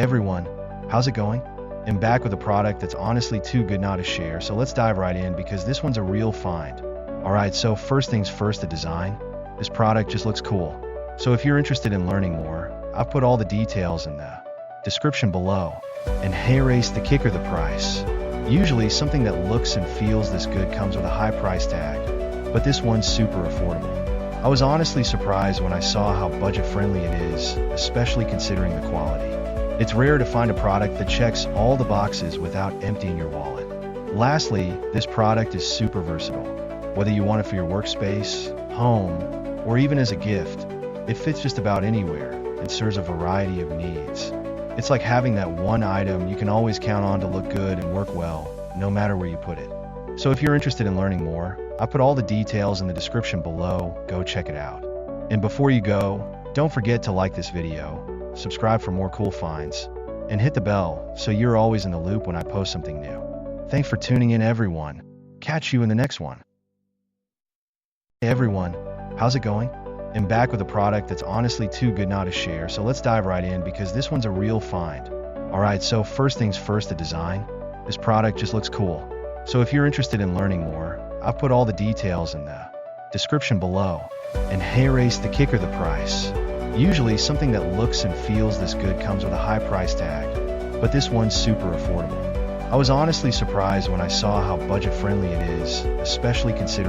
Hey everyone, how's it going? I'm back with a product that's honestly too good not to share, so let's dive right in because this one's a real find. Alright, so first things first, the design. This product just looks cool. So if you're interested in learning more, I've put all the details in the description below. And hey race, the kicker, the price. Usually something that looks and feels this good comes with a high price tag, but this one's super affordable. I was honestly surprised when I saw how budget friendly it is, especially considering the quality. It's rare to find a product that checks all the boxes without emptying your wallet. Lastly, this product is super versatile. Whether you want it for your workspace, home, or even as a gift, it fits just about anywhere and serves a variety of needs. It's like having that one item you can always count on to look good and work well, no matter where you put it. So if you're interested in learning more, I put all the details in the description below, go check it out. And before you go, don't forget to like this video, subscribe for more cool finds, and hit the bell so you're always in the loop when I post something new. Thanks for tuning in everyone. Catch you in the next one. Hey everyone, how's it going? I'm back with a product that's honestly too good not to share, so let's dive right in because this one's a real find. Alright, so first things first, the design. This product just looks cool. So if you're interested in learning more, I've put all the details in the description below. And hey race, the kicker, the price. Usually something that looks and feels this good comes with a high price tag, but this one's super affordable. I was honestly surprised when I saw how budget friendly it is, especially considering